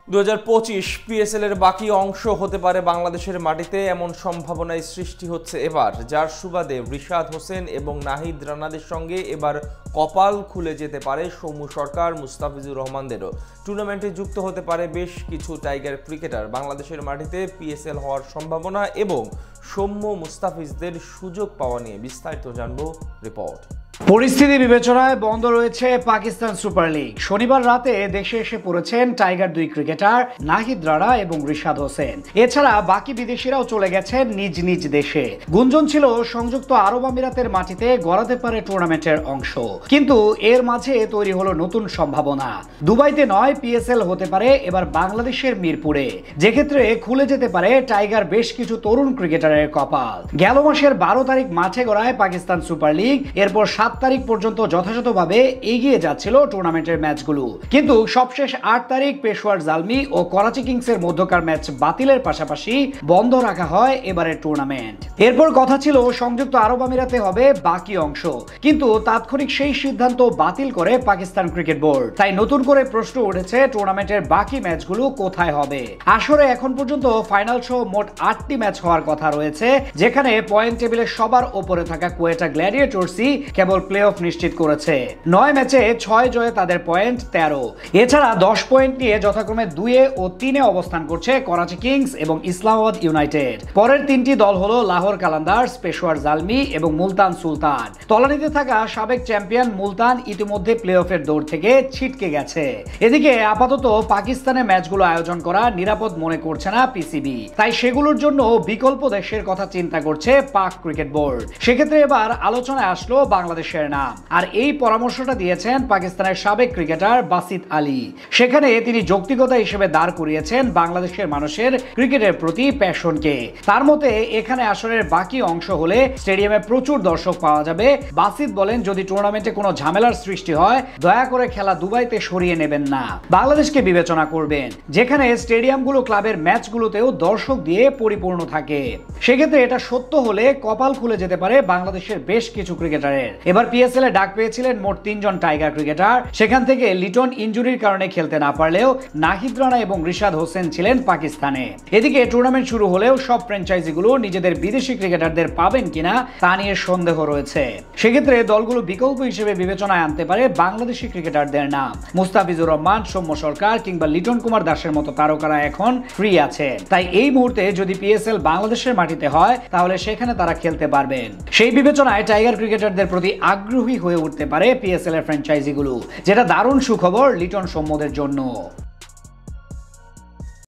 2025 PSL এর বাকি অংশ হতে পারে বাংলাদেশের মাটিতে, এমন সম্ভাবনায় সৃষ্টি হচ্ছে এবার, যার সুবাদে রিশাদ হোসেন এবং নাহিদ রানাদের সঙ্গে এবার কপাল খুলে যেতে পারে সৌম্য সরকার, মুস্তাফিজুর রহমানদেরও। টুর্নামেন্টে যুক্ত হতে পারে বেশ কিছু টাইগার ক্রিকেটার। বাংলাদেশের মাটিতে পিএসএল হওয়ার সম্ভাবনা এবং সৌম্য মুস্তাফিজদের সুযোগ পাওয়া নিয়ে বিস্তারিত জানবো রিপোর্ট। পরিস্থিতি বিবেচনায় বন্ধ রয়েছে পাকিস্তান সুপার লিগ। শনিবার রাতে দেশে এসে পড়েছেন টাইগার দুই ক্রিকেটার নাহিদ রানা এবং রিশাদ হোসেন। এছাড়া বাকি বিদেশিরাও চলে গেছেন নিজ নিজ দেশে। গুঞ্জন ছিল সংযুক্ত আরব আমিরাতের মাটিতে গড়াতে পারে টুর্নামেন্টের অংশ, কিন্তু এর মাঝে তৈরি হলো নতুন সম্ভাবনা। দুবাইতে নয়, পিএসএল হতে পারে এবার বাংলাদেশের মিরপুরে, যেক্ষেত্রে খুলে যেতে পারে টাইগার বেশ কিছু তরুণ ক্রিকেটারের কপাল। গেল মাসের 12 তারিখ মাঠে গড়ায় পাকিস্তান সুপার লিগ। এরপর 7 তারিখ পর্যন্ত যথাযথভাবে এগিয়ে যাচ্ছিল টুর্নামেন্টের ম্যাচগুলো, কিন্তু সবশেষ 8 তারিখ পেশোয়ার জালমি ও করাচি কিংসের মধ্যকার ম্যাচ বাতিলের পাশাপাশি বন্ধ রাখা হয় এবারের টুর্নামেন্ট। এরপর কথা ছিল সংযুক্ত আরব আমিরাতে হবে বাকি অংশ, কিন্তু তাৎক্ষণিক সেই সিদ্ধান্ত বাতিল করে পাকিস্তান ক্রিকেট বোর্ড। তাই নতুন করে প্রশ্ন উঠেছে টুর্নামেন্টের বাকি ম্যাচগুলো কোথায় হবে। আসরে এখন পর্যন্ত ফাইনাল সহ মোট 8টি ম্যাচ হওয়ার কথা রয়েছে, যেখানে পয়েন্ট টেবিলে সবার ওপরে থাকা কোয়েটা গ্ল্যাডিয়েটর্সই কেবল প্লে অফ নিশ্চিত করেছে। 9 ম্যাচে 6 জয়ে তাদের পয়েন্ট 13। এছাড়া 10 পয়েন্ট নিয়ে যথাক্রমে 2 ও 3 অবস্থান করছে করাচি কিংস এবং ইসলামাবাদ ইউনাইটেড। পরের 3টি দল হলো লাহোর কালান্দার্স, পেশোয়ার জালমি এবং মুলতান সুলতান। তলানিতে থাকা সাবেক চ্যাম্পিয়ন মুলতান ইতিমধ্যে প্লে অফের দৌড় থেকে ছিটকে গেছে। এদিকে আপাতত পাকিস্তানের ম্যাচগুলো আয়োজন করা নিরাপদ মনে করছে না পিসিবি, তাই সেগুলোর জন্য বিকল্প দেশের কথা চিন্তা করছে পাক ক্রিকেট বোর্ড। সেক্ষেত্রে এবার আলোচনায় আসলো বাংলাদেশের নাম, আর এই পরামর্শটা দিয়েছেন পাকিস্তানের সাবেক ক্রিকেটার বাসিত আলী। সেখানে তিনি যৌক্তিকতা হিসেবে দাঁড় করিয়েছেন বাংলাদেশের মানুষের ক্রিকেটের প্রতি প্যাশনকে। তার মতে এখানে আসরের বাকি অংশ হলে স্টেডিয়ামে প্রচুর দর্শক পাওয়া যাবে। বাসিত বলেন, যদি টুর্নামেন্টে কোনো ঝামেলার সৃষ্টি হয় দয়া করে খেলা দুবাইতে সরিয়ে নেবেন না, বাংলাদেশকে বিবেচনা করবেন, যেখানে স্টেডিয়ামগুলো ক্লাবের ম্যাচগুলোতেও দর্শক দিয়ে পরিপূর্ণ থাকে। সেক্ষেত্রে এটা সত্য হলে কপাল খুলে যেতে পারে বাংলাদেশের বেশ কিছু ক্রিকেটারের। এবার পিএসএল এ ডাক পেয়েছিলেন মোট 3 জন টাইগার ক্রিকেটার। সেখান থেকে লিটন ইনজুরির কারণে খেলতে না পারলেও নাহিদ রানা এবং রিশাদ হোসেন ছিলেন পাকিস্তানে। এদিকে টুর্নামেন্ট শুরু হলেও সব ফ্র্যাঞ্চাইজিগুলো নিজেদের বিদেশি ক্রিকেটারদের পাবেন কিনা তা নিয়ে সন্দেহ রয়েছে। সেক্ষেত্রে দলগুলো বিকল্প হিসেবে বিবেচনায় আনতে পারে বাংলাদেশি ক্রিকেটারদের নাম। মুস্তাফিজুর রহমান, সৌম্য সরকার কিংবা লিটন কুমার দাসের মতো তারকারা এখন ফ্রি আছে। তাই এই মুহূর্তে যদি পিএসএল বাংলাদেশের মাটিতে হয় তাহলে সেখানে তারা খেলতে পারবেন। সেই বিবেচনায় টাইগার ক্রিকেটারদের প্রতি আগ্রহী হয়ে উঠতে পারে পিএসএল এর ফ্র্যাঞ্চাইজিগুলো, যেটা দারুণ সুখবর লিটন সৌম্যদের জন্য।